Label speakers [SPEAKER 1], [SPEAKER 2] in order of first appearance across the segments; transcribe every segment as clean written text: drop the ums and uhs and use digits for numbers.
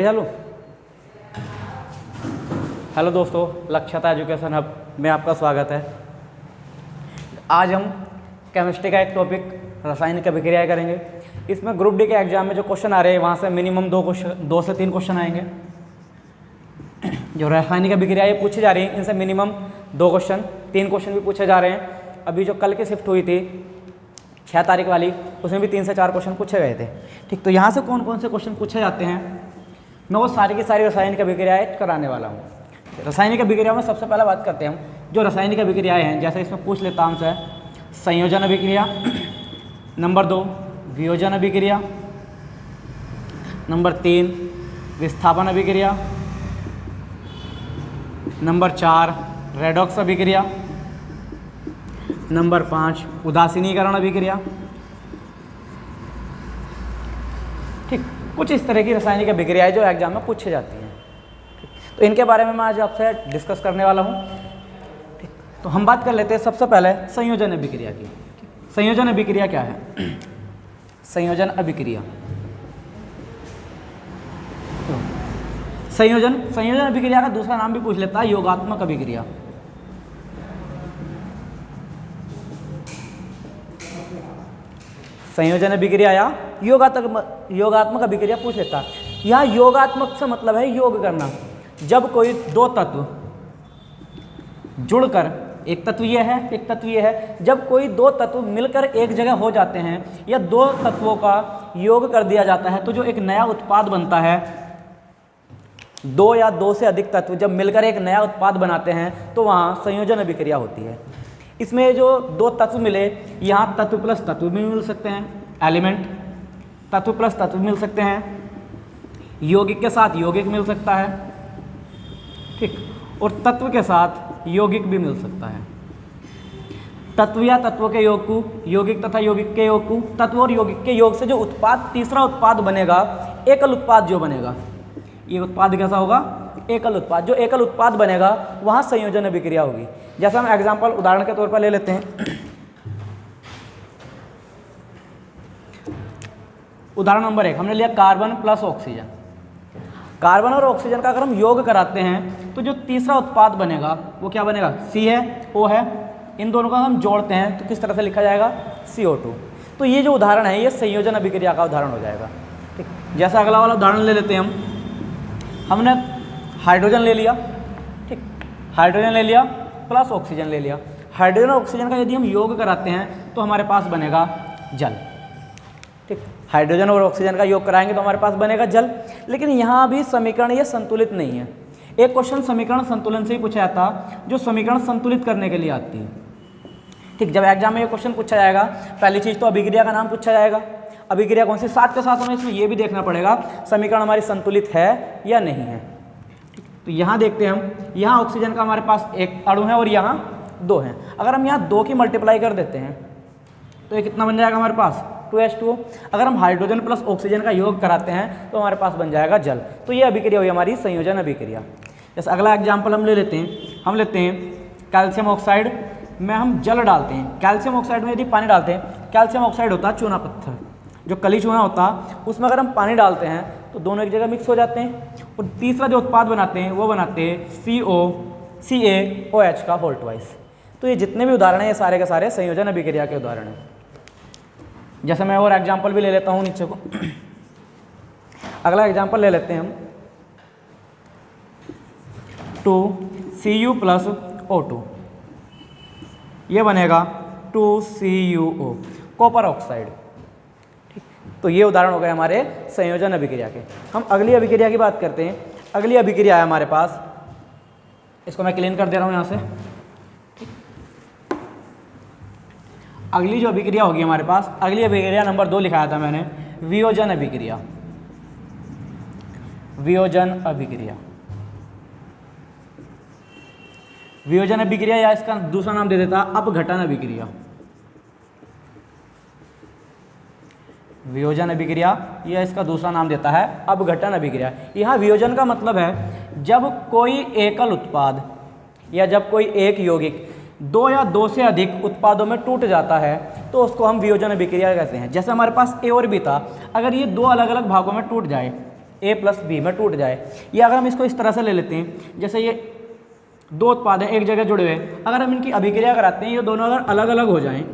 [SPEAKER 1] Hello hello दोस्तों, लक्ष्यता education hub में आपका स्वागत है। आज हम केमिस्ट्री का एक टॉपिक रासायनिक अभिक्रियाएं करेंगे। इसमें ग्रुप डी के एग्जाम में जो क्वेश्चन आ रहे हैं वहाँ से मिनिमम दो से तीन क्वेश्चन आएंगे। जो रासायनिक अभिक्रियाएं पूछी जा रही हैं इनसे मिनिमम 2 क्वेश्चन, 3 क्वेश्चन भी पूछे जा रहे हैं। अभी जो कल की शिफ्ट हुई थी 6 तारीख वाली, उसमें भी 3 से 4 क्वेश्चन पूछे गए थे। ठीक, तो यहाँ से कौन कौन से क्वेश्चन पूछे जाते हैं मैं वो सारी की सारी रासायनिक अभिक्रियाएं कराने वाला हूँ। रासायनिक अभिक्रिया में सबसे पहले बात करते हैं हम जो रासायनिक अभिक्रियाएं हैं। जैसे इसमें पूछ लेता हूँ हमसे संयोजन अभिक्रिया, नंबर 2 वियोजन अभिक्रिया, नंबर 3 विस्थापन अभिक्रिया, नंबर 4 रेडॉक्स अभिक्रिया, नंबर 5 उदासीनीकरण अभिक्रिया। ठीक, कुछ इस तरह की रासायनिक अभिक्रियाएं जो एग्जाम में पूछी जाती हैं। तो इनके बारे में मैं आज आपसे डिस्कस करने वाला हूँ। ठीक, तो हम बात कर लेते हैं सबसे पहले संयोजन अभिक्रिया की। संयोजन अभिक्रिया क्या है? संयोजन अभिक्रिया, संयोजन अभिक्रिया का दूसरा नाम भी पूछ लेता है योगात्मक अभिक्रिया। संयोजन अभिक्रिया या योगात्मक अभिक्रिया पूछ लेता है। यहाँ योगात्मक से मतलब है योग करना। जब कोई 2 तत्व जुड़कर, एक तत्व ये है, एक तत्व ये है, जब कोई 2 तत्व मिलकर एक जगह हो जाते हैं या 2 तत्वों का योग कर दिया जाता है तो जो एक नया उत्पाद बनता है, 2 या 2 से अधिक तत्व जब मिलकर एक नया उत्पाद बनाते हैं तो वहाँ संयोजन अभिक्रिया होती है। इसमें जो 2 तत्व मिले, यहाँ तत्व प्लस तत्व भी मिल सकते हैं, एलिमेंट तत्व प्लस तत्व मिल सकते हैं, यौगिक के साथ यौगिक मिल सकता है, ठीक, और तत्व के साथ यौगिक भी मिल सकता है। तत्व या तत्वों के योग को, यौगिक तथा यौगिक के योग को, तत्व और यौगिक के योग से जो उत्पाद, तीसरा उत्पाद बनेगा, एकल उत्पाद जो बनेगा, ये उत्पाद कैसा होगा? एकल उत्पाद। जो एकल उत्पाद बनेगा वहाँ संयोजन अभिक्रिया होगी। जैसे हम एग्जाम्पल उदाहरण के तौर पर ले लेते हैं। उदाहरण नंबर 1 हमने लिया कार्बन प्लस ऑक्सीजन। कार्बन और ऑक्सीजन का अगर हम योग कराते हैं तो जो तीसरा उत्पाद बनेगा वो क्या बनेगा? C है, O है, इन दोनों का हम जोड़ते हैं तो किस तरह से लिखा जाएगा? CO2। तो ये जो उदाहरण है ये संयोजन अभिक्रिया का उदाहरण हो जाएगा। ठीक, जैसा अगला वाला उदाहरण ले लेते हैं हमने हाइड्रोजन ले लिया, ठीक, हाइड्रोजन ले लिया प्लस ऑक्सीजन ले लिया। हाइड्रोजन और ऑक्सीजन का यदि हम योग कराते हैं तो हमारे पास बनेगा जल। ठीक, हाइड्रोजन और ऑक्सीजन का योग कराएंगे तो हमारे पास बनेगा जल। लेकिन यहाँ भी समीकरण ये संतुलित नहीं है। एक क्वेश्चन समीकरण संतुलन से ही पूछा जाता, जो समीकरण संतुलित करने के लिए आती है। ठीक, जब एग्जाम में ये क्वेश्चन पूछा जाएगा, पहली चीज़ तो अभिक्रिया का नाम पूछा जाएगा। अभिक्रिया कौन सी? साथ के साथ हमें इसमें ये भी देखना पड़ेगा समीकरण हमारी संतुलित है या नहीं है। तो यहाँ देखते हैं हम, यहाँ ऑक्सीजन का हमारे पास एक अणु है और यहाँ 2 हैं। अगर हम यहाँ 2 की मल्टीप्लाई कर देते हैं तो ये कितना बन जाएगा हमारे पास? 2H2O। अगर हम हाइड्रोजन प्लस ऑक्सीजन का योग कराते हैं तो हमारे पास बन जाएगा जल। तो ये अभिक्रिया हुई हमारी संयोजन अभिक्रिया। जैसे अगला एग्जाम्पल हम ले लेते हैं, हम लेते हैं कैल्शियम ऑक्साइड में हम जल डालते हैं। कैल्शियम ऑक्साइड में यदि पानी डालते हैं, कैल्शियम ऑक्साइड होता है चूना पत्थर, जो कली चूना होता है, उसमें अगर हम पानी डालते हैं तो दोनों एक जगह मिक्स हो जाते हैं और तीसरा जो उत्पाद बनाते हैं वो बनाते हैं CaOH का होल ट्वाइस। तो ये जितने भी उदाहरण हैं ये सारे के सारे संयोजन अभिक्रिया के उदाहरण हैं। जैसे मैं और एग्जाम्पल भी ले लेता हूँ नीचे को। अगला एग्जाम्पल ले लेते हैं हम 2Cu प्लस O2, ये बनेगा 2CuO, कॉपर ऑक्साइड। तो ये उदाहरण हो गए हमारे संयोजन अभिक्रिया के। हम अगली अभिक्रिया की बात करते हैं। अगली अभिक्रिया है हमारे पास, इसको मैं क्लीन कर दे रहा हूँ यहाँ से। अगली जो अभिक्रिया होगी हमारे पास, अगली अभिक्रिया नंबर 2 लिखाया था मैंने, वियोजन अभिक्रिया। वियोजन अभिक्रिया, वियोजन अभिक्रिया या इसका दूसरा नाम दे देता अपघटन अभिक्रिया। वियोजन अभिक्रिया या इसका दूसरा नाम देता है अपघटन अभिक्रिया। यहाँ वियोजन का मतलब है जब कोई एकल उत्पाद या जब कोई एक यौगिक 2 या 2 से अधिक उत्पादों में टूट जाता है तो उसको हम वियोजन अभिक्रिया कहते हैं। जैसे हमारे पास ए और बी था, अगर ये 2 अलग अलग भागों में टूट जाए, A प्लस बी में टूट जाए। या अगर हम इसको इस तरह से ले लेते हैं, जैसे ये दो उत्पाद हैं एक जगह जुड़े हुए, अगर हम इनकी अभिक्रिया कराते हैं, ये दोनों अगर अलग अलग हो जाएं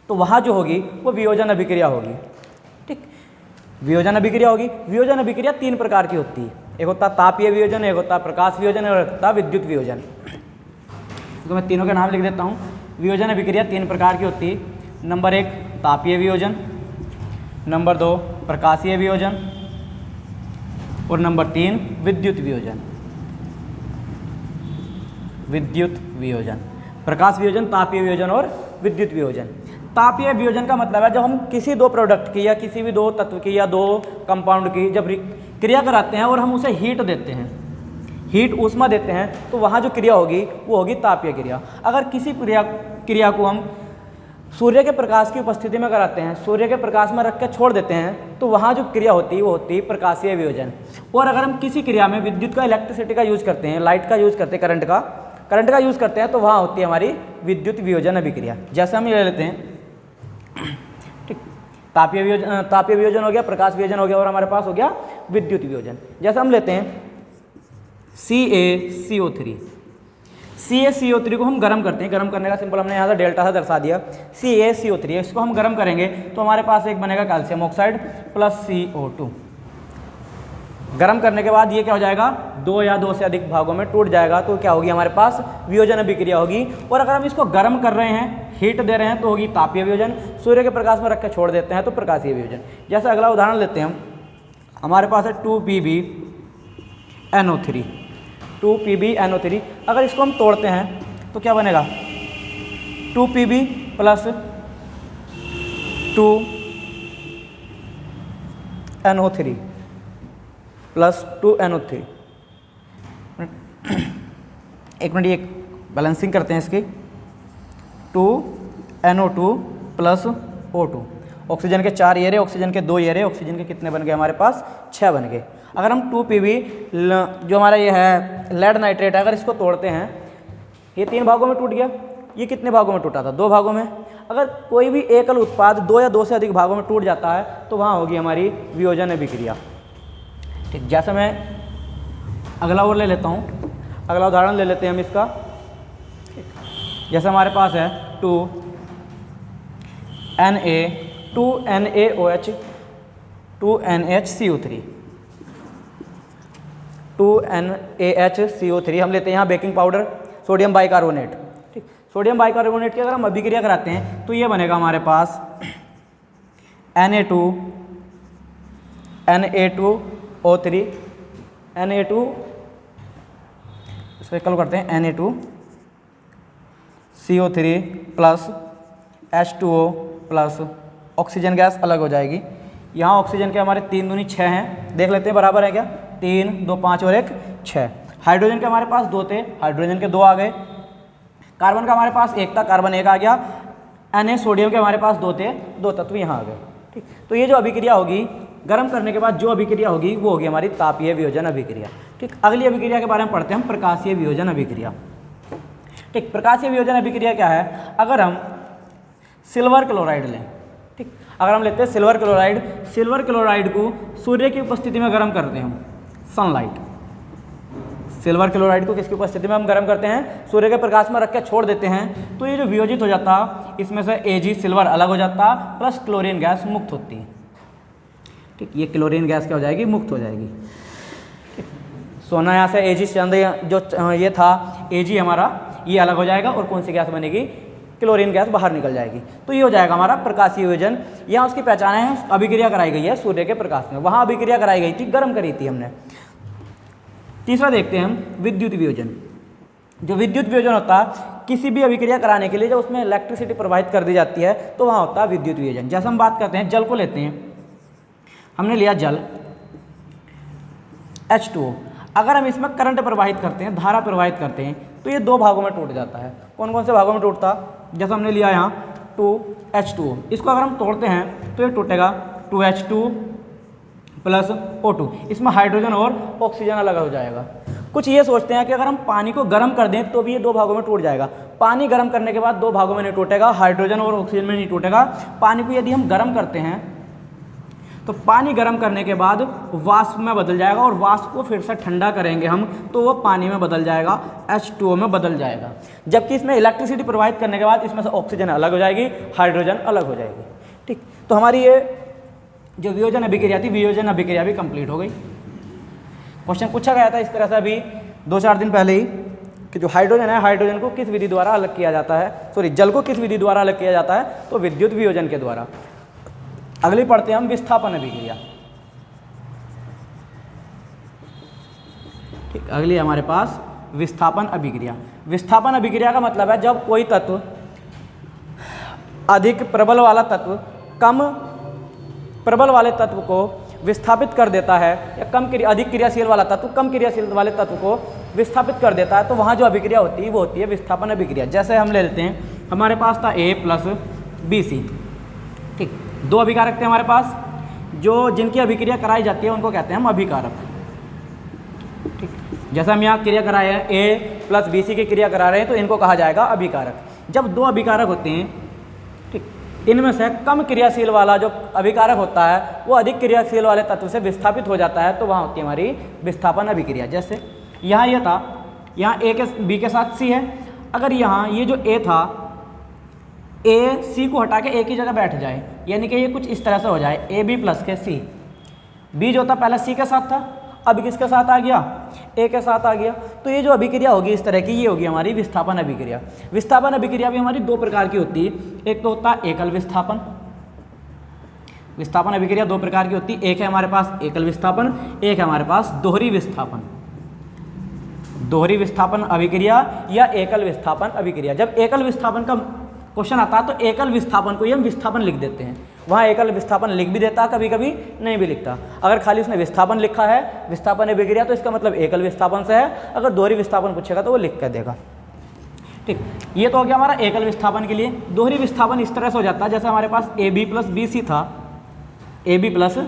[SPEAKER 1] तो वहाँ जो होगी वो वियोजन अभिक्रिया होगी। ठीक, वियोजन अभिक्रिया होगी। वियोजन अभिक्रिया 3 प्रकार की होती है, एक होता है तापीय वियोजन, एक होता है प्रकाश वियोजन और एक होता है विद्युत वियोजन। तो मैं तीनों के नाम लिख देता हूँ। वियोजन अभिक्रिया 3 प्रकार की होती है। नंबर 1 तापीय वियोजन, नंबर 2 प्रकाशीय वियोजन और नंबर 3 विद्युत वियोजन। विद्युत वियोजन, प्रकाश वियोजन, तापीय वियोजन और विद्युत वियोजन। तापीय वियोजन का मतलब है जब हम किसी दो प्रोडक्ट की या किसी भी दो तत्व की या दो कंपाउंड की जब क्रिया कराते हैं और हम उसे हीट देते हैं, हीट ऊष्मा देते हैं, तो वहाँ जो क्रिया होगी वो होगी तापीय क्रिया। अगर किसी क्रिया को हम सूर्य के प्रकाश की उपस्थिति में कराते हैं, सूर्य के प्रकाश में रख के छोड़ देते हैं, तो वहाँ जो क्रिया होती है वो होती है प्रकाशीय वियोजन। और अगर हम किसी क्रिया में विद्युत का, इलेक्ट्रिसिटी का यूज़ करते हैं, लाइट का यूज़ करते हैं, करंट का यूज़ करते हैं, तो वहाँ होती है हमारी विद्युत वियोजन अभिक्रिया। जैसे हम ये ले लेते हैं, ठीक, तापीय वियोजन हो गया, प्रकाश वियोजन हो गया और हमारे पास हो गया विद्युत वियोजन। जैसे हम लेते हैं CaCO3, CaCO3 को हम गर्म करते हैं, गर्म करने का सिंपल हमने यहाँ से डेल्टा से दर्शा दिया। CaCO3 इसको हम गर्म करेंगे तो हमारे पास एक बनेगा कैल्शियम ऑक्साइड प्लस CO2। गर्म करने के बाद ये क्या हो जाएगा, 2 या 2 से अधिक भागों में टूट जाएगा, तो क्या होगी हमारे पास वियोजन अभिक्रिया होगी। और अगर हम इसको गर्म कर रहे हैं, हीट दे रहे हैं, तो होगी तापीय वियोजन। सूर्य के प्रकाश में रख के छोड़ देते हैं तो प्रकाशीय वियोजन। जैसे अगला उदाहरण लेते हैं हम, हमारे पास है 2PbNO3, 2PbNO3। अगर इसको हम तोड़ते हैं तो क्या बनेगा, 2Pb plus 2NO3 plus 2NO3। एक मिनट, ये बैलेंसिंग करते हैं इसकी। 2NO2 प्लस O2, ऑक्सीजन के 4 ये रहे, ऑक्सीजन के 2 ये रहे, ऑक्सीजन के कितने बन गए हमारे पास, 6 बन गए। अगर हम 2Pb जो हमारा ये है लेड नाइट्रेट है, अगर इसको तोड़ते हैं, ये 3 भागों में टूट गया, ये कितने भागों में टूटा था, 2 भागों में। अगर कोई भी एकल उत्पाद 2 या 2 से अधिक भागों में टूट जाता है तो वहाँ होगी हमारी वियोजन अभिक्रिया। ठीक, जैसे मैं अगला और ले लेता हूँ, अगला उदाहरण ले लेते हैं हम इसका। जैसे हमारे पास है 2NaOH 2NHCO3, 2NaHCO3 हम लेते हैं यहाँ बेकिंग पाउडर, सोडियम बाइकार्बोनेट। ठीक, सोडियम बाइकार्बोनेट की अगर हम अभिक्रिया कराते हैं तो ये बनेगा हमारे पास Na2O3, Na2, इसको इक्वल करते हैं Na2CO3 plus H2O plus oxygen gas अलग हो जाएगी। यहाँ ऑक्सीजन के हमारे 3 दूनी 6 हैं, देख लेते हैं बराबर है क्या, 3 2 5 और 1 6। हाइड्रोजन के हमारे पास 2 थे, हाइड्रोजन के 2 आ गए। कार्बन का हमारे पास 1 था, कार्बन 1 आ गया। Na सोडियम के हमारे पास 2 थे, 2 तत्व यहाँ आ गए। ठीक, तो ये जो अभिक्रिया होगी गर्म करने के बाद जो अभिक्रिया होगी वो होगी हमारी तापीय वियोजन अभिक्रिया। ठीक, अगली अभिक्रिया के बारे में पढ़ते हैं हम, प्रकाशीय वियोजन अभिक्रिया। ठीक, प्रकाशीय वियोजन अभिक्रिया क्या है, अगर हम सिल्वर क्लोराइड लें, ठीक, अगर हम लेते हैं सिल्वर क्लोराइड को सूर्य की उपस्थिति में गर्म करते हैं हम, सनलाइट, सिल्वर क्लोराइड को किसकी उपस्थिति में हम गर्म करते हैं, सूर्य के प्रकाश में रख के छोड़ देते हैं, तो ये जो वियोजित हो जाता, इसमें से Ag सिल्वर अलग हो जाता प्लस क्लोरीन गैस मुक्त होती है। ठीक, ये क्लोरीन गैस क्या हो जाएगी, मुक्त हो जाएगी। सोना यहाँ से Ag चंद जो ये था Ag हमारा ये अलग हो जाएगा और कौन सी गैस बनेगी, क्लोरीन गैस बाहर निकल जाएगी। तो ये हो जाएगा हमारा प्रकाशीय वियोजन। यहाँ उसकी पहचान है, अभिक्रिया कराई गई है सूर्य के प्रकाश में, वहाँ अभिक्रिया कराई गई थी, गर्म करी थी हमने। तीसरा देखते हैं हम विद्युत वियोजन। जो विद्युत वियोजन होता है किसी भी अभिक्रिया कराने के लिए जब उसमें इलेक्ट्रिसिटी प्रवाहित कर दी जाती है तो वहाँ होता है विद्युत वियोजन। जैसे हम बात करते हैं जल को लेते हैं, हमने लिया जल H2O, अगर हम इसमें करंट प्रवाहित करते हैं, धारा प्रवाहित करते हैं, तो ये 2 भागों में टूट जाता है। कौन कौन से भागों में टूटता, जैसे हमने लिया यहाँ 2H2O, इसको अगर हम तोड़ते हैं तो ये टूटेगा 2H2 प्लस O2, इसमें हाइड्रोजन और ऑक्सीजन अलग हो जाएगा। कुछ ये सोचते हैं कि अगर हम पानी को गर्म कर दें तो भी ये 2 भागों में टूट जाएगा। पानी गर्म करने के बाद 2 भागों में नहीं टूटेगा, हाइड्रोजन और ऑक्सीजन में नहीं टूटेगा। पानी को यदि हम गर्म करते हैं तो पानी गर्म करने के बाद वाष्प में बदल जाएगा और वाष्प को फिर से ठंडा करेंगे हम तो वो पानी में बदल जाएगा, H2O में बदल जाएगा। जबकि इसमें इलेक्ट्रिसिटी प्रोवाइड करने के बाद इसमें से ऑक्सीजन अलग हो जाएगी, हाइड्रोजन अलग हो जाएगी। ठीक, तो हमारी ये जो वियोजन अभिक्रिया थी, वियोजन अभिक्रिया भी कंप्लीट हो गई। क्वेश्चन पूछा गया था इस तरह से अभी 2-4 दिन पहले ही कि जो हाइड्रोजन है, हाइड्रोजन को किस विधि द्वारा अलग किया जाता है, सॉरी जल को किस विधि द्वारा अलग किया जाता है, तो विद्युत वियोजन के द्वारा। अगली पढ़ते हैं हम विस्थापन अभिक्रिया। ठीक, अगली हमारे पास विस्थापन अभिक्रिया। विस्थापन अभिक्रिया का मतलब है जब कोई तत्व अधिक प्रबल वाला तत्व कम प्रबल वाले तत्व को विस्थापित कर देता है, या अधिक क्रियाशील वाला तत्व कम क्रियाशील वाले तत्व को विस्थापित कर देता है, तो वहाँ जो अभिक्रिया होती है वो होती है विस्थापन अभिक्रिया। जैसे हम ले लेते हैं, हमारे पास था A + BC। ठीक, 2 अभिकारक थे हमारे पास, जो जिनकी अभिक्रिया कराई जाती है उनको कहते हैं हम अभिकारक। ठीक, जैसे हम यहाँ क्रिया कराए हैं, A + BC की क्रिया करा रहे हैं, तो इनको कहा जाएगा अभिकारक। जब 2 अभिकारक होते हैं, ठीक, इनमें से कम क्रियाशील वाला जो अभिकारक होता है वो अधिक क्रियाशील वाले तत्व से विस्थापित हो जाता है, तो वहाँ होती है हमारी विस्थापन अभिक्रिया। जैसे यहाँ ये था, यहाँ B के साथ C है, अगर यहाँ ये जो A था, A C को हटा के A की जगह बैठ जाए, यानी कि ये कुछ इस तरह से हो जाए, AB + के C। B जो था पहले C के साथ था, अब किसके साथ आ गया, A के साथ आ गया, तो ये जो अभिक्रिया होगी इस तरह की, ये होगी हमारी विस्थापन अभिक्रिया। विस्थापन अभिक्रिया भी हमारी 2 प्रकार की होती है, एक तो होता है एकल विस्थापन। विस्थापन अभिक्रिया 2 प्रकार की होती है, एक है हमारे पास एकल विस्थापन, एक है हमारे पास दोहरी विस्थापन। दोहरी विस्थापन अभिक्रिया या एकल विस्थापन अभिक्रिया। जब एकल विस्थापन का क्वेश्चन आता है तो एकल विस्थापन को ही हम विस्थापन लिख देते हैं। वहाँ एकल विस्थापन लिख भी देता, कभी कभी नहीं भी लिखता। अगर खाली उसने विस्थापन लिखा है, विस्थापन अभिक्रिया, तो इसका मतलब एकल विस्थापन से है। अगर दोहरी विस्थापन पूछेगा तो वो लिख कर देगा। ठीक, ये तो हो गया हमारा एकल विस्थापन के लिए। दोहरी विस्थापन इस तरह से हो जाता है, जैसे हमारे पास AB + BC था, AB +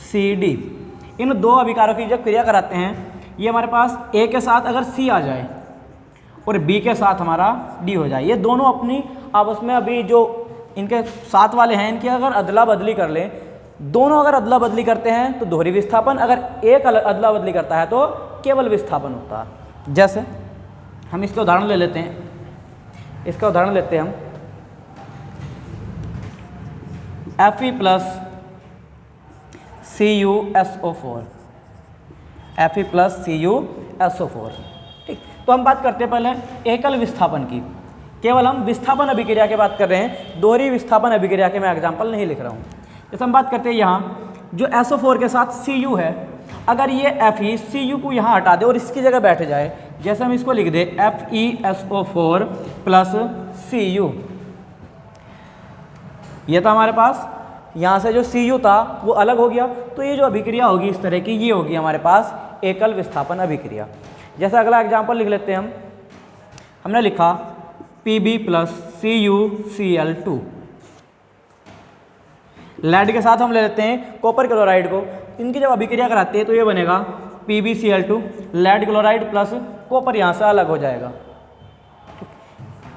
[SPEAKER 1] CD। इन 2 अभिकारकों की जब क्रिया कराते हैं, ये हमारे पास A के साथ अगर C आ जाए और B के साथ हमारा D हो जाए, ये दोनों अपनी आपस में अभी जो इनके साथ वाले हैं, इनकी अगर अदला बदली कर लें, दोनों अगर अदला बदली करते हैं तो दोहरी विस्थापन, अगर एक अदला बदली करता है तो केवल विस्थापन होता है। जैसे हम इसका उदाहरण ले लेते हैं, इसका उदाहरण लेते हैं हम Fe + CuSO4, Fe + CuSO4। ठीक, तो हम बात करते हैं पहले एकल विस्थापन की। केवल हम विस्थापन अभिक्रिया की बात कर रहे हैं, दोहरी विस्थापन अभिक्रिया के मैं एग्जाम्पल नहीं लिख रहा हूँ। जैसे हम बात करते हैं यहाँ जो SO4 के साथ Cu है, अगर ये Fe Cu को यहाँ हटा दे और इसकी जगह बैठ जाए, जैसे हम इसको लिख दे FeSO4 + Cu, ये था हमारे पास, यहाँ से जो Cu था वो अलग हो गया, तो ये जो अभिक्रिया होगी इस तरह की, ये होगी हमारे पास एकल विस्थापन अभिक्रिया। जैसे अगला एग्जाम्पल लिख लेते हैं हम, हमने लिखा Pb + CuCl2। लेड के साथ हम ले लेते हैं कॉपर क्लोराइड को, इनकी जब अभिक्रिया कराते हैं तो ये बनेगा PbCl2, lead chloride plus copper यहाँ से अलग हो जाएगा।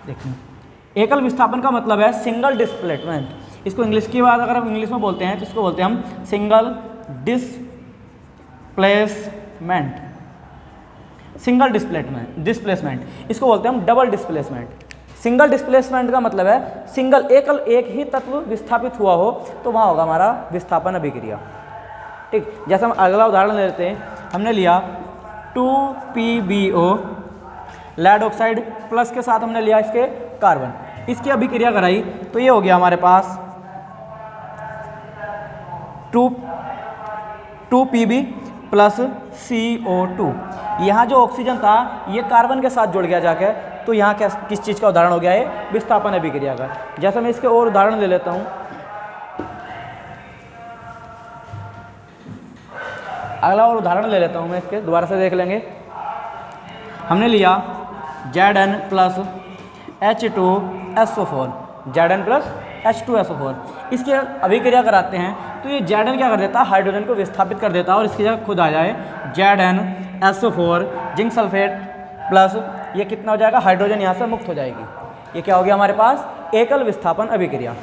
[SPEAKER 1] देखिए, एकल विस्थापन का मतलब है सिंगल डिस्प्लेसमेंट। इसको इंग्लिश की बात अगर हम इंग्लिश में बोलते हैं तो इसको बोलते हैं हम सिंगल डिस्प्लेसमेंट। सिंगल डिस्प्लेसमेंट, इसको बोलते हैं हम डबल डिस्प्लेसमेंट। सिंगल डिस्प्लेसमेंट का मतलब है सिंगल एक ही तत्व विस्थापित हुआ हो तो वहाँ होगा हमारा विस्थापन अभिक्रिया। ठीक, जैसे हम अगला उदाहरण ले लेते हैं, हमने लिया 2PbO, लेड ऑक्साइड प्लस के साथ हमने लिया इसके कार्बन, इसकी अभिक्रिया कराई तो ये हो गया हमारे पास 2Pb + CO2। यहाँ जो ऑक्सीजन था ये कार्बन के साथ जुड़ गया जाके, तो यहाँ क्या किस चीज़ का उदाहरण हो गया है, विस्थापन अभिक्रिया का। जैसे मैं इसके और उदाहरण ले लेता हूँ, अगला और उदाहरण ले लेता हूँ मैं इसके, दोबारा से देख लेंगे। हमने लिया Zn + H2SO4, Zn + H2SO4, इसकी अभिक्रिया कराते हैं तो ये Zn क्या कर देता है, हाइड्रोजन को विस्थापित कर देता है और इसकी जगह खुद आ जाए ZnSO4 जिंक सल्फेट प्लस ये कितना हो जाएगा, हाइड्रोजन यहाँ से मुक्त हो जाएगी। ये क्या हो गया हमारे पास, एकल विस्थापन अभिक्रिया।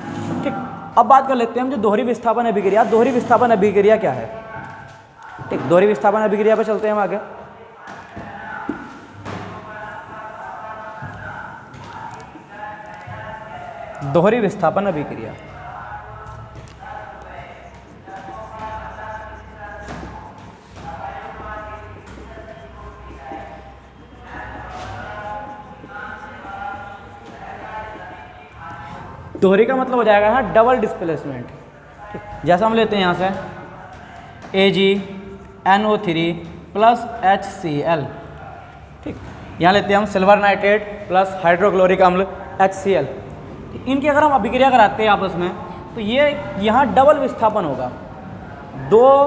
[SPEAKER 1] ठीक, अब बात कर लेते हैं हम जो दोहरी विस्थापन अभिक्रिया। दोहरी विस्थापन अभिक्रिया क्या है? ठीक, दोहरी विस्थापन अभिक्रिया पे चलते हैं हम आगे। दोहरी विस्थापन अभिक्रिया, दोहरी का मतलब हो जाएगा यहाँ डबल डिस्प्लेसमेंट। ठीक, जैसा हम लेते हैं यहाँ से AgNO3 प्लस HCl। ठीक, यहाँ लेते हैं हम सिल्वर नाइट्रेट प्लस हाइड्रोक्लोरिक अम्ल HCl। इनकी अगर हम अभिक्रिया कराते हैं आपस में तो ये यहाँ डबल विस्थापन होगा, दो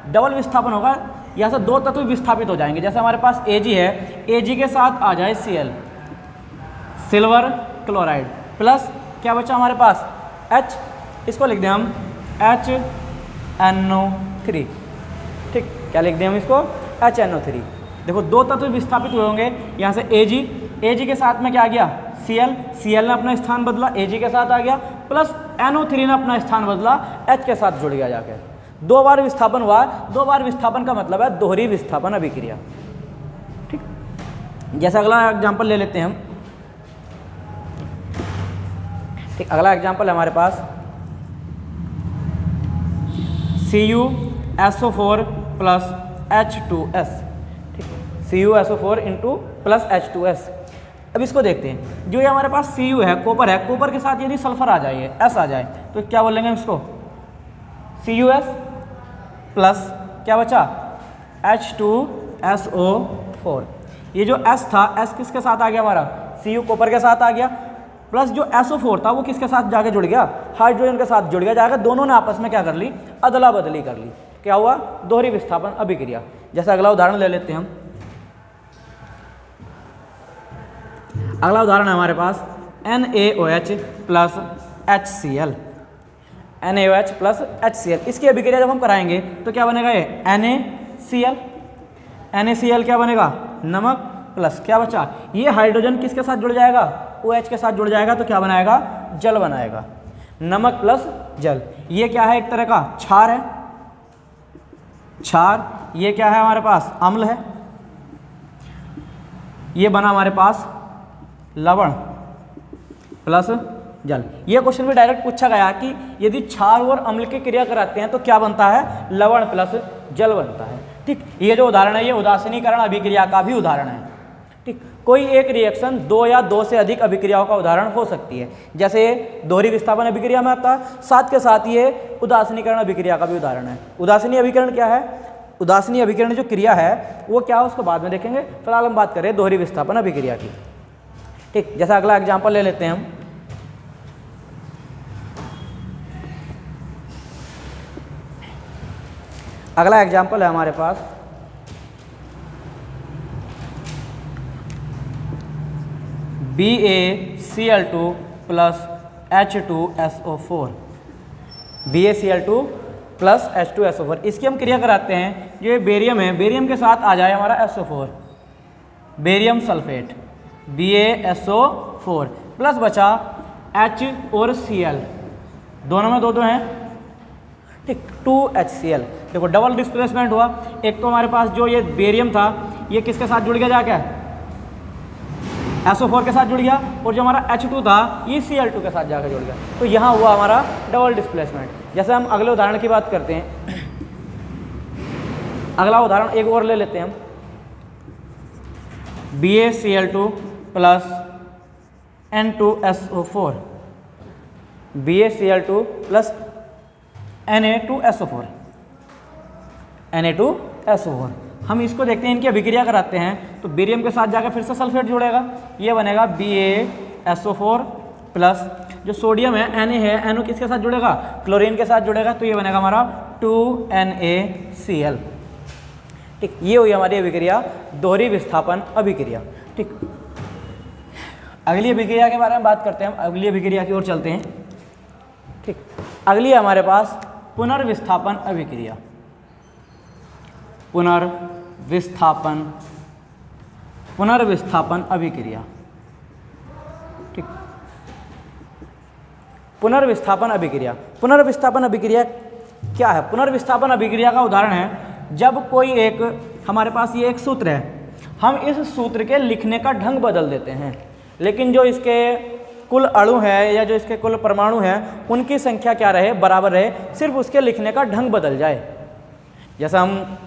[SPEAKER 1] डबल विस्थापन होगा। यहाँ से दो तत्व विस्थापित हो जाएंगे। जैसे हमारे पास Ag है, Ag के साथ आ जाए Cl, सिल्वर क्लोराइड, प्लस क्या बचा हमारे पास H, इसको लिख दें हम HNO3। ठीक, क्या लिख दें हम इसको HNO3। देखो दो तत्व विस्थापित हुए होंगे, यहाँ से Ag के साथ में क्या आ गया Cl ने अपना स्थान बदला, Ag के साथ आ गया, प्लस NO3 ने अपना स्थान बदला, H के साथ जुड़ गया जाकर। दो बार विस्थापन हुआ। दो बार विस्थापन का मतलब है दोहरी विस्थापन अभिक्रिया। ठीक, जैसा अगला एग्जांपल ले लेते हैं हम। ठीक, अगला एग्जांपल है हमारे पास CuSO4 प्लस H2S। ठीक, CuSO4 इंटू प्लस H2S। अब इसको देखते हैं। जो ये हमारे पास Cu है, कॉपर है, कॉपर के साथ यदि सल्फर आ जाए, S आ जाए, तो क्या बोलेंगे हम इसको CuS प्लस क्या बचा H2SO4। ये जो S था, S किसके साथ आ गया हमारा Cu कॉपर के साथ आ गया, प्लस जो SO4 था वो किसके साथ जाके जुड़ गया, हाइड्रोजन के साथ जुड़ गया जाकर। दोनों ने आपस में क्या कर ली, अदला बदली कर ली। क्या हुआ, दोहरी विस्थापन अभिक्रिया। जैसे अगला उदाहरण ले लेते हैं हम। अगला उदाहरण है हमारे पास NaOH plus HCl। NaOH plus HCl, इसकी अभिक्रिया जब हम कराएंगे तो क्या बनेगा, ये NaCl क्या बनेगा, नमक, प्लस क्या बचा, ये हाइड्रोजन किसके साथ जुड़ जाएगा, OH के साथ जुड़ जाएगा, तो क्या बनाएगा, जल बनाएगा। नमक प्लस जल, ये क्या है, एक तरह का क्षार है, क्षार। ये क्या है हमारे पास, अम्ल है। ये बना हमारे पास लवण प्लस जल। ये क्वेश्चन में डायरेक्ट पूछा गया कि यदि क्षार और अम्ल की क्रिया कराते हैं तो क्या बनता है, लवण प्लस जल बनता है। ठीक, ये जो उदाहरण है ये उदासीनीकरण अभिक्रिया का भी उदाहरण है। ठीक, कोई एक रिएक्शन दो या दो से अधिक अभिक्रियाओं का उदाहरण हो सकती है। जैसे दोहरी विस्थापन अभिक्रिया में आता है, साथ के साथ ये उदासीनीकरण अभिक्रिया का भी उदाहरण है। उदासीनी अभिकरण क्या है, उदासीनी अभिकरण जो क्रिया है वो क्या है उसको बाद में देखेंगे। फिलहाल हम बात करें दोहरी विस्थापन अभिक्रिया की। ठीक, जैसा अगला एग्जाम्पल ले लेते हैं हम। अगला एग्जाम्पल है हमारे पास BaCl2 plus H2SO4। BaCl2 plus H2SO4, इसकी हम क्रिया कराते हैं। जो ये बेरियम है, बेरियम के साथ आ जाए हमारा SO4, barium sulphate BaSO4, plus बचा H और Cl, दोनों में दो दो हैं। ठीक, 2HCl। देखो डबल डिस्प्लेसमेंट हुआ। एक तो हमारे पास जो ये बेरियम था ये किसके साथ जुड़ गया, जाके SO4 के साथ जुड़ गया, और जो हमारा H2 था ये Cl2 के साथ जाकर जुड़ गया। तो यहाँ हुआ हमारा डबल डिस्प्लेसमेंट। जैसे हम अगले उदाहरण की बात करते हैं। अगला उदाहरण एक और ले लेते हैं हम। BaCl2 plus N2SO4, BaCl2 plus Na2SO4, Na2SO4। हम इसको देखते हैं, इनकी अभिक्रिया कराते हैं तो बेरियम के साथ जाकर फिर से सल्फेट जुड़ेगा, ये बनेगा BaSO4 प्लस जो सोडियम है Na है, NO किसके साथ जुड़ेगा, क्लोरीन के साथ जुड़ेगा, तो ये बनेगा हमारा 2NaCl। ठीक, ये हुई हमारी अभिक्रिया दोहरी विस्थापन अभिक्रिया। ठीक, अगली अभिक्रिया के बारे में बात करते हैं हम। अगली अभिक्रिया की ओर चलते हैं। ठीक, अगली है हमारे पास पुनर्विस्थापन अभिक्रिया। पुनर्विस्थापन अभिक्रिया। ठीक, पुनर्विस्थापन अभिक्रिया। पुनर्विस्थापन अभिक्रिया क्या है? पुनर्विस्थापन अभिक्रिया का उदाहरण है जब कोई एक, हमारे पास ये एक सूत्र है, हम इस सूत्र के लिखने का ढंग बदल देते हैं, लेकिन जो इसके कुल अणु है या जो इसके कुल परमाणु हैं उनकी संख्या क्या रहे? बराबर रहे, सिर्फ उसके लिखने का ढंग बदल जाए। जैसे हम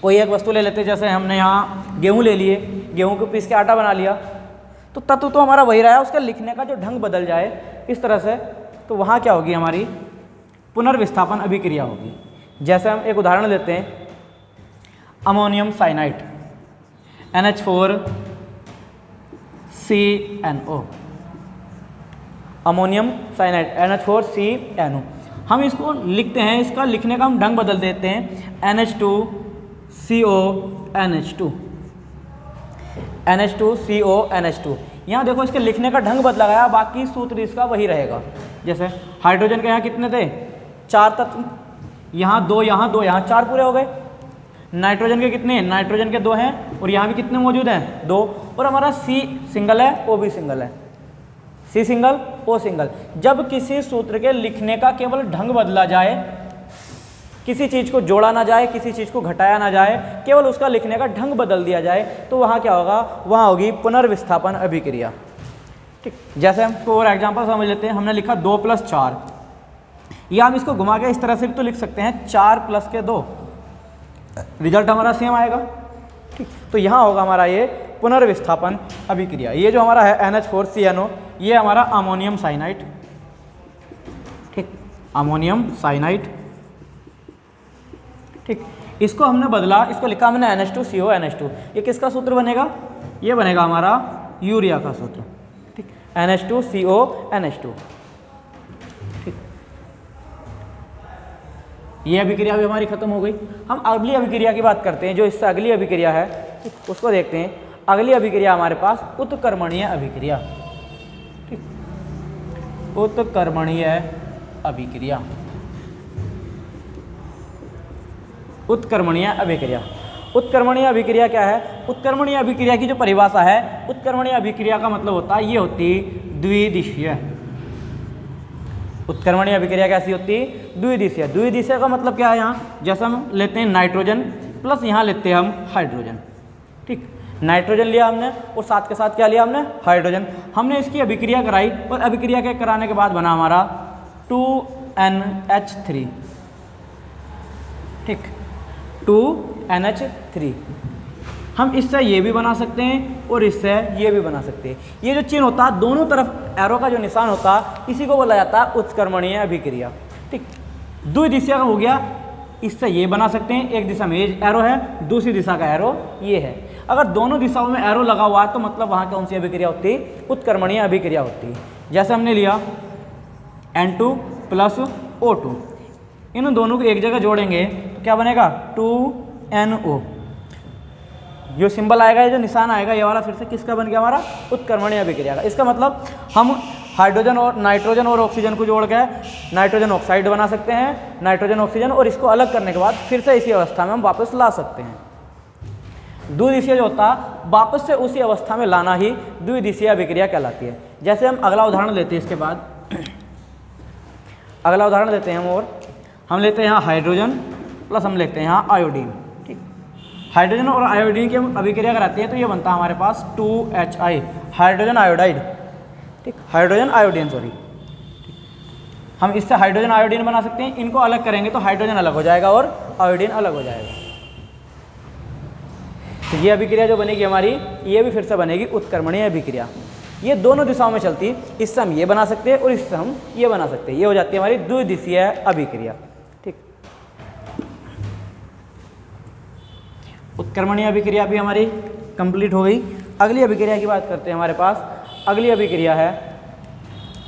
[SPEAKER 1] कोई एक वस्तु ले लेते हैं, जैसे हमने यहाँ गेहूँ ले लिए, गेहूँ को पीस के आटा बना लिया, तो तत्व तो हमारा वही रहा, उसका लिखने का जो ढंग बदल जाए इस तरह से, तो वहाँ क्या होगी? हमारी पुनर्विस्थापन अभिक्रिया होगी। जैसे हम एक उदाहरण लेते हैं, ammonium cyanide NH4CNO, ammonium cyanide NH4CNO। हम इसको लिखते हैं, इसका लिखने का हम ढंग बदल देते हैं NH2CONH2। यहाँ देखो इसके लिखने का ढंग बदला गया, बाकी सूत्र इसका वही रहेगा। जैसे हाइड्रोजन के यहाँ कितने थे? 4 तत्व, यहाँ 2, यहाँ 2, यहाँ 4 पूरे हो गए। नाइट्रोजन के कितने? नाइट्रोजन के 2 हैं, और यहाँ भी कितने मौजूद हैं? 2। और हमारा C सिंगल है, O भी सिंगल है, C सिंगल, O सिंगल। जब किसी सूत्र के लिखने का केवल ढंग बदला जाए, किसी चीज़ को जोड़ा ना जाए, किसी चीज़ को घटाया ना जाए, केवल उसका लिखने का ढंग बदल दिया जाए, तो वहाँ क्या होगा? वहाँ होगी पुनर्विस्थापन अभिक्रिया। ठीक, जैसे हम फॉर एग्जाम्पल समझ लेते हैं, हमने लिखा 2 + 4, या हम इसको घुमा के इस तरह से भी तो लिख सकते हैं 4 + 2, रिजल्ट हमारा सेम आएगा। ठीक, तो यहाँ होगा हमारा ये पुनर्विस्थापन अभिक्रिया। ये जो हमारा है NH4CNO, ये हमारा अमोनियम साइनाइड, ठीक, अमोनियम साइनाइड। ठीक, इसको हमने बदला, इसको लिखा हमने NH2CONH2। ये किसका सूत्र बनेगा? ये बनेगा हमारा यूरिया का सूत्र। ठीक, NH2CONH2। ठीक, ये अभिक्रिया भी हमारी खत्म हो गई। हम अगली अभिक्रिया की बात करते हैं, जो इससे अगली अभिक्रिया है, ठीक, उसको देखते हैं। अगली अभिक्रिया हमारे पास उत्कर्मणीय अभिक्रिया। ठीक, उत्कर्मणीय अभिक्रिया, उत्कर्मणीय अभिक्रिया। उत्कर्मणीय अभिक्रिया क्या है? उत्कर्मणीय अभिक्रिया की जो परिभाषा है, उत्कर्मणीय अभिक्रिया का मतलब होता है, ये होती द्विदिशीय। उत्कर्मणीय अभिक्रिया कैसी होती? द्विदिशीय। द्विदिशीय का मतलब क्या है? यहाँ जैसे हम लेते हैं नाइट्रोजन प्लस यहाँ लेते हैं हम हाइड्रोजन। ठीक, नाइट्रोजन लिया हमने और साथ के साथ क्या लिया हमने? हाइड्रोजन। हमने इसकी अभिक्रिया कराई और अभिक्रिया के कराने के बाद बना हमारा 2NH3। ठीक, 2NH3। हम इससे ये भी बना सकते हैं और इससे ये भी बना सकते हैं। ये जो चिन्ह होता है, दोनों तरफ एरो का जो निशान होता है, इसी को बोला जाता है उत्कर्मणीय अभिक्रिया। ठीक, द्विदिशीय का हो गया, इससे ये बना सकते हैं, एक दिशा में ये एरो है, दूसरी दिशा का एरो ये है। अगर दोनों दिशाओं में एरो लगा हुआ है तो मतलब वहाँ कौन सी अभिक्रिया होती है? उत्कर्मणीय अभिक्रिया होती है। जैसे हमने लिया N2 + O2, इन दोनों को एक जगह जोड़ेंगे तो क्या बनेगा? 2NO। जो सिंबल आएगा, ये जो निशान आएगा, ये वाला फिर से किसका बन गया? हमारा उत्कर्मणीय अभिक्रिया का। इसका मतलब हम हाइड्रोजन और नाइट्रोजन और ऑक्सीजन को जोड़ के नाइट्रोजन ऑक्साइड बना सकते हैं, नाइट्रोजन ऑक्सीजन, और इसको अलग करने के बाद फिर से इसी अवस्था में हम वापस ला सकते हैं। द्विदिशीय जो होता है, वापस से उसी अवस्था में लाना ही द्विदिशीय अभिक्रिया कहलाती है। जैसे हम अगला उदाहरण लेते हैं, इसके बाद अगला उदाहरण लेते हैं और हम लेते हैं यहाँ हाइड्रोजन प्लस हम लेते हैं यहाँ आयोडीन। ठीक, हाइड्रोजन और आयोडीन की हम अभिक्रिया कराते हैं तो ये बनता है हमारे पास 2HI, हाइड्रोजन आयोडाइड। ठीक, हाइड्रोजन आयोडीन, सॉरी। हम इससे हाइड्रोजन आयोडीन बना सकते हैं। इनको अलग करेंगे तो हाइड्रोजन अलग हो जाएगा और आयोडीन अलग हो जाएगा। तो ये अभिक्रिया जो बनेगी हमारी, ये भी फिर से बनेगी उत्कर्मणीय अभिक्रिया। ये दोनों दिशाओं में चलती, इससे हम ये बना सकते हैं और इससे हम ये बना सकते हैं। ये हो जाती है हमारी द्विदिशीय अभिक्रिया। ठीक, उत्कर्मणीय अभिक्रिया भी हमारी कंप्लीट हो गई। अगली अभिक्रिया की बात करते हैं। हमारे पास अगली अभिक्रिया है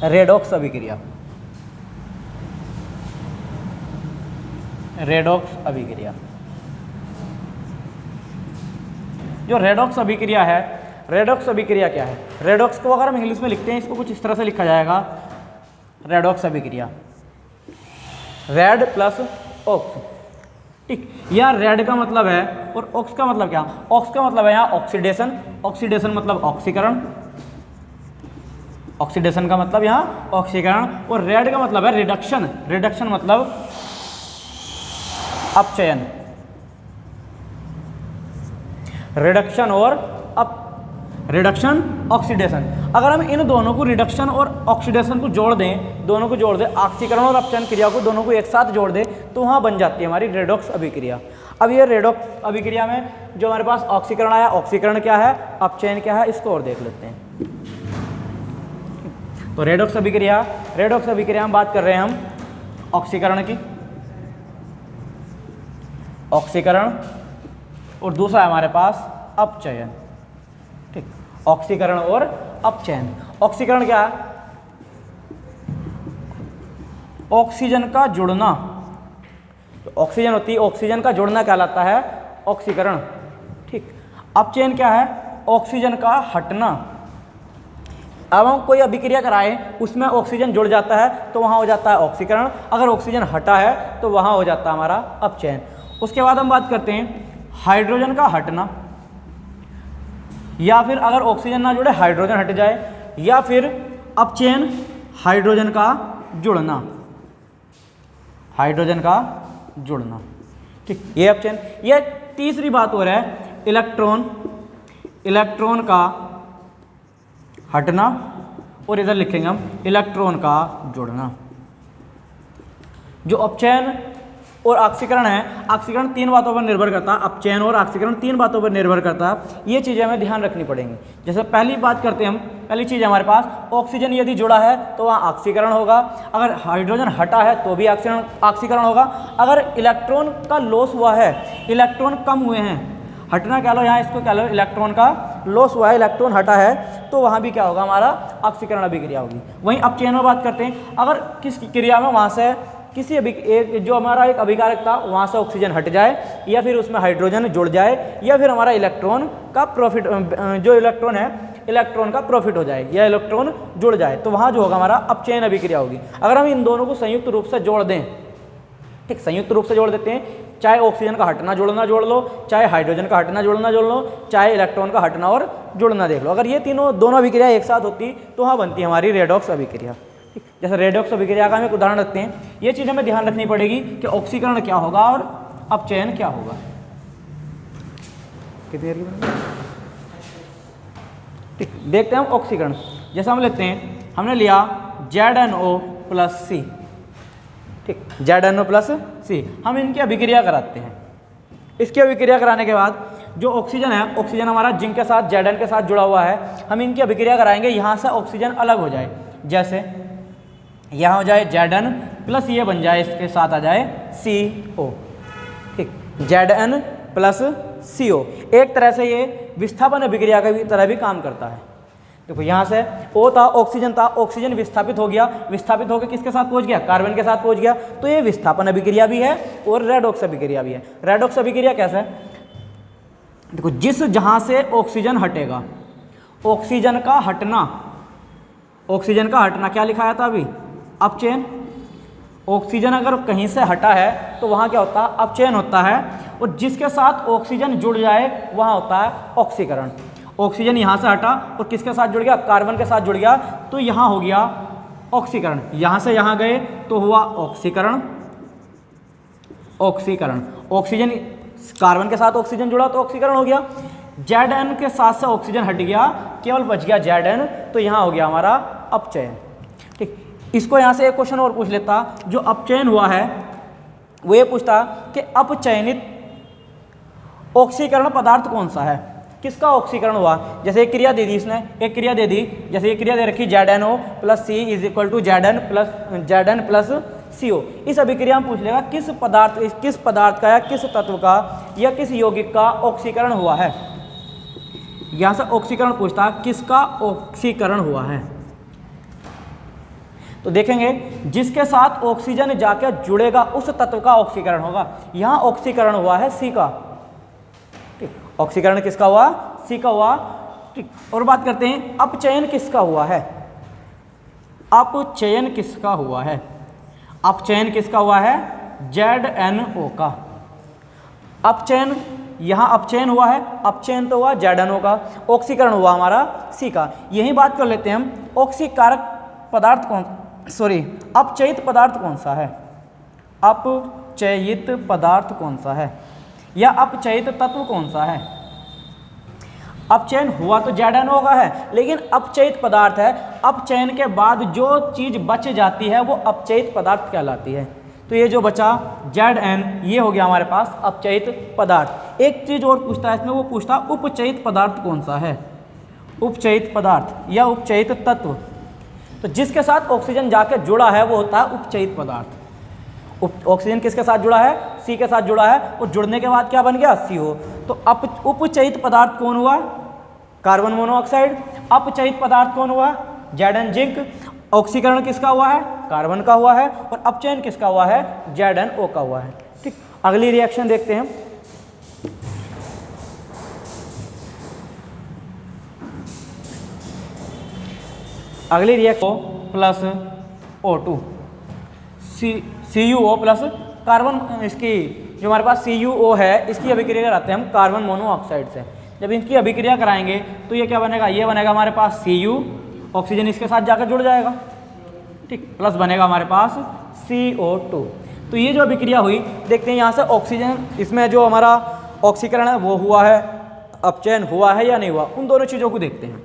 [SPEAKER 1] रेडॉक्स अभिक्रिया। रेडॉक्स अभिक्रिया, जो रेडॉक्स अभिक्रिया है, रेडॉक्स अभिक्रिया क्या है? रेडॉक्स को अगर हम इंग्लिश में लिखते हैं, इसको कुछ इस तरह से लिखा जाएगा, रेडॉक्स अभिक्रिया, रेड प्लस ऑक्स। ठीक, यहाँ रेड का मतलब है और ऑक्स का मतलब क्या? ऑक्स का मतलब है यहाँ ऑक्सीडेशन, ऑक्सीडेशन मतलब ऑक्सीकरण, ऑक्सीडेशन का मतलब यहाँ ऑक्सीकरण, और रेड का मतलब है रिडक्शन, रिडक्शन मतलब अपचयन, रिडक्शन और रिडक्शन ऑक्सीडेशन। अगर हम इन दोनों को रिडक्शन और ऑक्सीडेशन को जोड़ दें, दोनों को जोड़ दें, ऑक्सीकरण और अपचयन क्रिया को दोनों को एक साथ जोड़ दें, तो वहाँ बन जाती है हमारी रेडॉक्स अभिक्रिया। अब ये रेडॉक्स अभिक्रिया में जो हमारे पास ऑक्सीकरण आया, ऑक्सीकरण क्या है, अपचयन क्या है, इसको और देख लेते हैं। तो रेडॉक्स अभिक्रिया, रेडॉक्स अभिक्रिया में बात कर रहे हैं हम ऑक्सीकरण की, ऑक्सीकरण, और दूसरा है हमारे पास अपचयन। ठीक, ऑक्सीकरण और अपचयन। ऑक्सीकरण क्या है, ऑक्सीजन का जुड़ना, तो ऑक्सीजन होती है, ऑक्सीजन का जुड़ना कहलाता है ऑक्सीकरण। ठीक, अपचयन क्या है, ऑक्सीजन का हटना। अब हम कोई अभिक्रिया कराएं, उसमें ऑक्सीजन जुड़ जाता है तो वहाँ हो जाता है ऑक्सीकरण, अगर ऑक्सीजन हटा है तो वहाँ हो जाता है हमारा अपचयन। उसके बाद हम बात करते हैं हाइड्रोजन का हटना, या फिर अगर ऑक्सीजन ना जुड़े हाइड्रोजन हट जाए, या फिर अपचयन हाइड्रोजन का जुड़ना, हाइड्रोजन का जुड़ना। ठीक, ये अपचयन। ये तीसरी बात हो रहा है इलेक्ट्रॉन, इलेक्ट्रॉन का हटना, और इधर लिखेंगे हम इलेक्ट्रॉन का जुड़ना। जो अपचयन और ऑक्सीकरण है, ऑक्सीकरण तीन बातों पर निर्भर करता है, अपचयन और ऑक्सीकरण तीन बातों पर निर्भर करता है। ये चीज़ें हमें ध्यान रखनी पड़ेंगी। जैसे पहली बात करते हैं हम, पहली चीज़ हमारे पास ऑक्सीजन यदि जुड़ा है तो वहाँ ऑक्सीकरण होगा, अगर हाइड्रोजन हटा है तो भी ऑक्सीकरण होगा। अगर इलेक्ट्रॉन का लॉस हुआ है, इलेक्ट्रॉन कम हुए हैं, हटना कह लो, यहाँ इसको कह लो इलेक्ट्रॉन का लॉस हुआ है, इलेक्ट्रॉन हटा है, तो वहाँ भी क्या होगा, हमारा ऑक्सीकरण अभिक्रिया होगी। वहीं अपचयन में बात करते हैं, अगर किस क्रिया में वहाँ से किसी जो हमारा एक अभिकारक था वहाँ से ऑक्सीजन हट जाए, या फिर उसमें हाइड्रोजन जुड़ जाए, या फिर हमारा इलेक्ट्रॉन का प्रॉफिट, जो इलेक्ट्रॉन है इलेक्ट्रॉन का प्रॉफिट हो जाए, या इलेक्ट्रॉन जुड़ जाए, तो वहाँ जो होगा हमारा अपचयन अभिक्रिया होगी। अगर हम इन दोनों को संयुक्त रूप से जोड़ दें, ठीक, संयुक्त रूप से जोड़ देते हैं, चाहे ऑक्सीजन का हटना जुड़ना जोड़ लो, चाहे हाइड्रोजन का हटना जुड़ना जोड़ लो, चाहे इलेक्ट्रॉन का हटना और जुड़ना देख लो, अगर ये तीनों दोनों अभिक्रिया एक साथ होती तो वहाँ बनती हमारी रेडॉक्स अभिक्रिया। ठीक, जैसे रेडॉक्स अभिक्रिया का हम एक उदाहरण रखते हैं, ये चीज़ हमें ध्यान रखनी पड़ेगी कि ऑक्सीकरण क्या होगा और अपचयन क्या होगा। कितनी देर की? ठीक, देखते हैं हम ऑक्सीकरण। जैसे हम लेते हैं, हमने लिया ZnO+C, ठीक, ZnO+C, हम इनकी अभिक्रिया कराते हैं। इसकी अभिक्रिया कराने के बाद जो ऑक्सीजन है, ऑक्सीजन हमारा जिंक के साथ Zn के साथ जुड़ा हुआ है, हम इनकी अभिक्रिया कराएंगे, यहाँ से ऑक्सीजन अलग हो जाए, जैसे यहाँ हो जाए Zn प्लस ये बन जाए, इसके साथ आ जाए CO। ठीक, Zn+CO एक तरह से ये विस्थापन अभिक्रिया की तरह भी काम करता है। देखो यहाँ से O था, ऑक्सीजन था, ऑक्सीजन विस्थापित हो गया, विस्थापित होकर किसके साथ पहुँच गया, कार्बन के साथ पहुँच गया, तो ये विस्थापन अभिक्रिया भी है और रेडॉक्स अभिक्रिया भी है। रेडॉक्स अभिक्रिया कैसे है, देखो जहाँ से ऑक्सीजन हटेगा, ऑक्सीजन का हटना, ऑक्सीजन का हटना क्या लिखाया था अभी, अपचयन। ऑक्सीजन अगर कहीं से हटा है तो वहाँ क्या होता है, अपचयन होता है, और जिसके साथ ऑक्सीजन जुड़ जाए वहाँ होता है ऑक्सीकरण। ऑक्सीजन यहाँ से हटा और किसके साथ जुड़ गया, कार्बन के साथ जुड़ गया, तो यहाँ हो गया ऑक्सीकरण। यहाँ से यहाँ गए तो हुआ ऑक्सीकरण, ऑक्सीकरण, ऑक्सीजन कार्बन के साथ ऑक्सीजन जुड़ा तो ऑक्सीकरण हो गया। Zn के साथ से ऑक्सीजन हट गया, केवल बच गया Zn, तो यहाँ हो गया हमारा अपचयन। ठीक, इसको यहाँ से एक क्वेश्चन और पूछ लेता, जो अपचयन हुआ है वो ये पूछता कि अपचयनित ऑक्सीकरण पदार्थ कौन सा है, किसका ऑक्सीकरण हुआ। जैसे एक क्रिया दे दी इसने, एक क्रिया दे दी, जैसे ये क्रिया दे रखी ZnO+C = Zn+CO। इस अभिक्रिया में पूछ लेगा किस पदार्थ का या किस तत्व का या किस यौगिक का ऑक्सीकरण हुआ है। यहाँ से ऑक्सीकरण पूछता है किसका ऑक्सीकरण हुआ है, तो देखेंगे जिसके साथ ऑक्सीजन जाकर जुड़ेगा उस तत्व का ऑक्सीकरण होगा। यहाँ ऑक्सीकरण हुआ है C का, ठीक, ऑक्सीकरण किसका हुआ, C का हुआ। ठीक, और बात करते हैं अपचयन किसका हुआ है, अपचयन किसका हुआ है, अपचयन किसका हुआ है, ZnO का। अपचयन यहाँ अपचयन हुआ है, अपचयन तो हुआ ZnO का, ऑक्सीकरण हुआ हमारा C का। यही बात कर लेते हैं हम, ऑक्सीकारक पदार्थ अपचयित पदार्थ कौन सा है? अपचयित पदार्थ कौन सा है या अपचयित तत्व कौन सा है? अपचयन हुआ तो ZnO का है, लेकिन अपचयित पदार्थ है, अपचयन के बाद जो चीज़ बच जाती है वो अपचयित पदार्थ कहलाती है। तो ये जो बचा Zn, ये हो गया हमारे पास अपचयित पदार्थ। एक चीज़ और पूछता है इसमें, वो पूछता उपचयित पदार्थ कौन सा है? उपचयित पदार्थ या उपचयित तत्व, तो जिसके साथ ऑक्सीजन जाके जुड़ा है वो होता है उपचयित पदार्थ। ऑक्सीजन किसके साथ जुड़ा है? C के साथ जुड़ा है, और जुड़ने के बाद क्या बन गया? CO। तो उपचयित पदार्थ कौन हुआ? Carbon monoxide. अपचयित पदार्थ कौन हुआ? Zn zinc. ऑक्सीकरण किसका हुआ है? कार्बन का हुआ है। और अपचयन किसका हुआ है? ZnO का हुआ है। ठीक, अगली रिएक्शन देखते हैं। अगली reaction plus O2 CuO plus carbon, इसकी जो हमारे पास CuO है इसकी अभिक्रिया कराते हैं हम कार्बन मोनोऑक्साइड से। जब इनकी अभिक्रिया कराएंगे तो ये क्या बनेगा? ये बनेगा हमारे पास Cu, ऑक्सीजन इसके साथ जाकर जुड़ जाएगा, ठीक, प्लस बनेगा हमारे पास CO2। तो ये जो अभिक्रिया हुई, देखते हैं यहाँ से ऑक्सीजन, इसमें जो हमारा ऑक्सीकरण है वो हुआ है, अपचयन हुआ है या नहीं हुआ, उन दोनों चीज़ों को देखते हैं।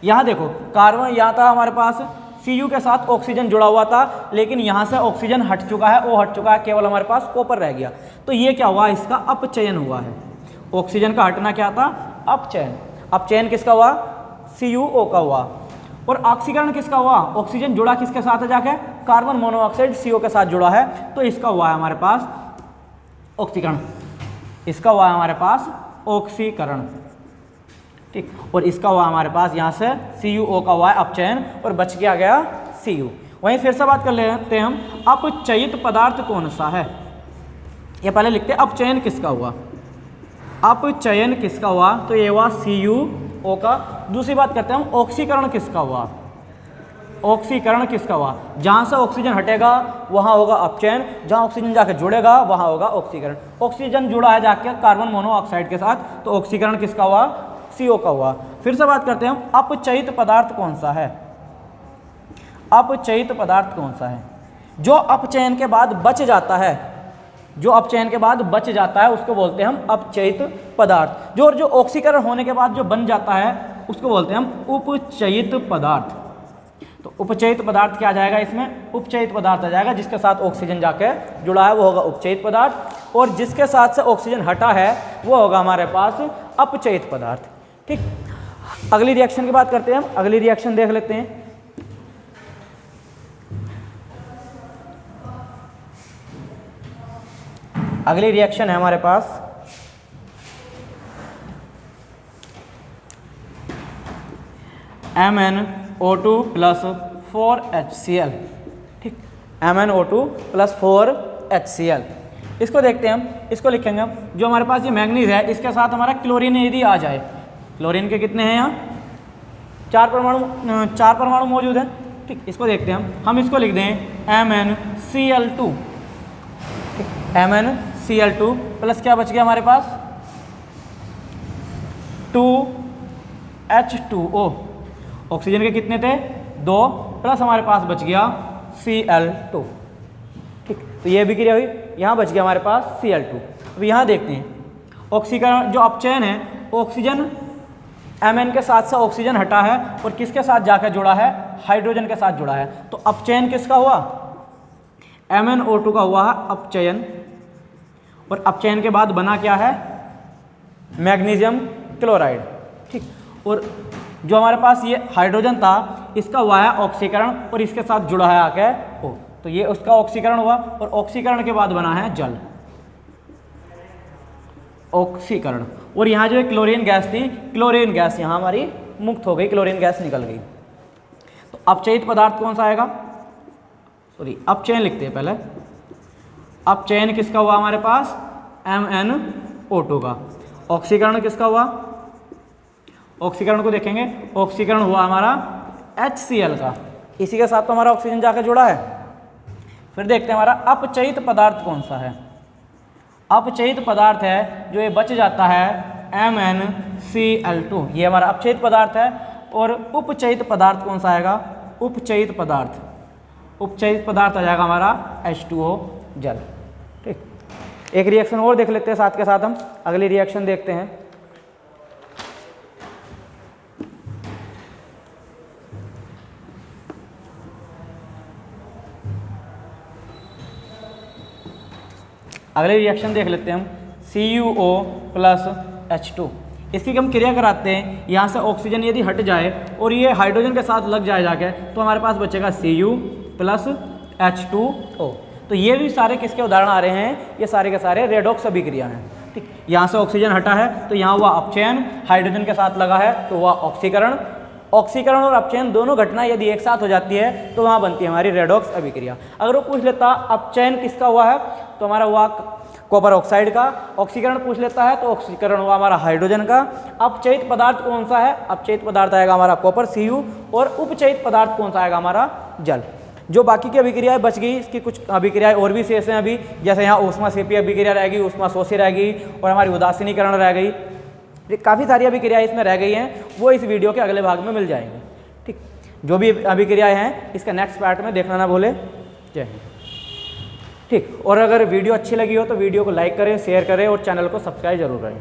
[SPEAKER 1] यहाँ देखो कार्बन, यहाँ था हमारे पास Cu के साथ ऑक्सीजन जुड़ा हुआ था, लेकिन यहाँ से ऑक्सीजन हट चुका है, O हट चुका है, केवल हमारे पास कॉपर रह गया। तो ये क्या हुआ? इसका अपचयन हुआ है। ऑक्सीजन का हटना क्या था? अपचयन। अपचयन किसका हुआ? CuO का हुआ। और ऑक्सीकरण किसका हुआ? ऑक्सीजन जुड़ा किसके साथ है जाके? कार्बन मोनोऑक्साइड CO के साथ जुड़ा है, तो इसका हुआ है हमारे पास ऑक्सीकरण। इसका हुआ है हमारे पास ऑक्सीकरण, ठीक, और इसका हुआ हमारे पास यहाँ से CuO का हुआ है अपचयन, और बच गया Cu। वहीं फिर से बात कर लेते हैं हम, अपचयित पदार्थ कौन सा है? ये पहले लिखते हैं अपचयन किसका हुआ। अपचयन किसका हुआ? तो ये हुआ CuO का। दूसरी बात करते हैं हम, ऑक्सीकरण किसका हुआ? ऑक्सीकरण किसका हुआ? जहाँ से ऑक्सीजन हटेगा वहाँ होगा अपचयन, जहाँ ऑक्सीजन जाके जुड़ेगा वहाँ होगा ऑक्सीकरण। ऑक्सीजन जुड़ा है जाके कार्बन मोनोऑक्साइड के साथ, तो ऑक्सीकरण किसका हुआ? CO का हुआ। फिर से बात करते हैं हम, अपचयित पदार्थ कौन सा है? अपचयित पदार्थ कौन सा है? जो अपचयन के बाद बच जाता है, जो अपचयन के बाद बच जाता है उसको बोलते हैं हम अपचयित पदार्थ। जो ऑक्सीकरण होने के बाद जो बन जाता है उसको बोलते हैं हम उपचयित पदार्थ। तो उपचयित पदार्थ क्या आ जाएगा इसमें? उपचयित पदार्थ आ जाएगा, जिसके साथ ऑक्सीजन जाके जुड़ा है वो होगा उपचयित पदार्थ, और जिसके साथ से ऑक्सीजन हटा है वो होगा हमारे पास अपचयित पदार्थ। ठीक, अगली रिएक्शन की बात करते हैं हम। अगली रिएक्शन देख लेते हैं। अगली रिएक्शन है हमारे पास MnO2 प्लस 4HCl। ठीक, MnO2 प्लस 4HCl। इसको देखते हैं हम, इसको लिखेंगे हम। जो हमारे पास ये मैंगनीज है इसके साथ हमारा क्लोरीन यदि आ जाए, क्लोरीन के कितने हैं यहाँ? 4 परमाणु मौजूद हैं। ठीक, इसको देखते हैं हम इसको लिख दें MnCl2। MnCl2 प्लस क्या बच गया हमारे पास? 2H2O। ऑक्सीजन के कितने थे? 2, प्लस हमारे पास बच गया Cl2। ठीक, तो ये भी क्रिया हुई, यहाँ बच गया हमारे पास Cl2। अब यहाँ देखते हैं ऑक्सीकरण, जो अपचयन है, ऑक्सीजन Mn के साथ से ऑक्सीजन हटा है और किसके साथ जाकर जुड़ा है? हाइड्रोजन के साथ जुड़ा है। तो अपचयन किसका हुआ? MnO2 का हुआ है अपचयन, और अपचयन के बाद बना क्या है? Magnesium chloride. ठीक, और जो हमारे पास ये हाइड्रोजन था इसका हुआ है ऑक्सीकरण, और इसके साथ जुड़ा है आके O। तो ये उसका ऑक्सीकरण हुआ, और ऑक्सीकरण के बाद बना है जल, ऑक्सीकरण। और यहाँ जो क्लोरीन गैस थी, क्लोरीन गैस यहाँ हमारी मुक्त हो गई, क्लोरीन गैस निकल गई। तो अपचयित पदार्थ कौन सा आएगा? सॉरी, अपचयन लिखते हैं पहले। अपचयन किसका हुआ हमारे पास? MnO2 का। ऑक्सीकरण किसका हुआ? ऑक्सीकरण को देखेंगे, ऑक्सीकरण हुआ हमारा HCl का, इसी के साथ तो हमारा ऑक्सीजन जाकर जुड़ा है। फिर देखते हैं हमारा अपचयित पदार्थ कौन सा है। अपचयित पदार्थ है जो ये बच जाता है MnCl2, ये हमारा अपचयित पदार्थ है। और उपचयित पदार्थ कौन सा आएगा? उपचयित पदार्थ आ जाएगा हमारा H2O जल। ठीक, एक रिएक्शन और देख लेते हैं साथ के साथ, हम अगली रिएक्शन देखते हैं। अगले रिएक्शन देख लेते हैं हम, CuO प्लस H2। इसकी हम क्रिया कराते हैं, यहाँ से ऑक्सीजन यदि हट जाए और ये हाइड्रोजन के साथ लग जाए जाके, तो हमारे पास बचेगा Cu प्लस H2O। तो ये भी सारे किसके उदाहरण आ रहे हैं? ये सारे के सारे रेडॉक्स अभिक्रिया हैं। ठीक, यहाँ से ऑक्सीजन हटा है तो यहाँ हुआ अपचयन, हाइड्रोजन के साथ लगा है तो हुआ ऑक्सीकरण। ऑक्सीकरण और अपचयन दोनों घटना यदि एक साथ हो जाती है तो वहाँ बनती है हमारी रेडॉक्स अभिक्रिया। अगर वो पूछ लेता अपचयन किसका हुआ है तो हमारा हुआ कॉपर ऑक्साइड का। ऑक्सीकरण पूछ लेता है तो ऑक्सीकरण हुआ हमारा हाइड्रोजन का। अपचयित पदार्थ कौन सा है? अपचयित पदार्थ आएगा हमारा कॉपर Cu। और उपचयित पदार्थ कौन सा आएगा? हमारा जल। जो बाकी की अभिक्रियाएं बच गई, इसकी कुछ अभिक्रियाएं और भी शेष हैं अभी, जैसे यहाँ ऊष्माक्षेपी अभिक्रिया रह गई, ऊष्माशोषी रह गई और हमारी उदासीनीकरण रह गई। काफ़ी सारी अभिक्रियाएं इसमें रह गई हैं, वो इस वीडियो के अगले भाग में मिल जाएंगी। ठीक, जो भी अभिक्रियाएं हैं इसका नेक्स्ट पार्ट में देखना ना भूले। जय हिंद। ठीक, और अगर वीडियो अच्छी लगी हो तो वीडियो को लाइक करें, शेयर करें और चैनल को सब्सक्राइब जरूर करें।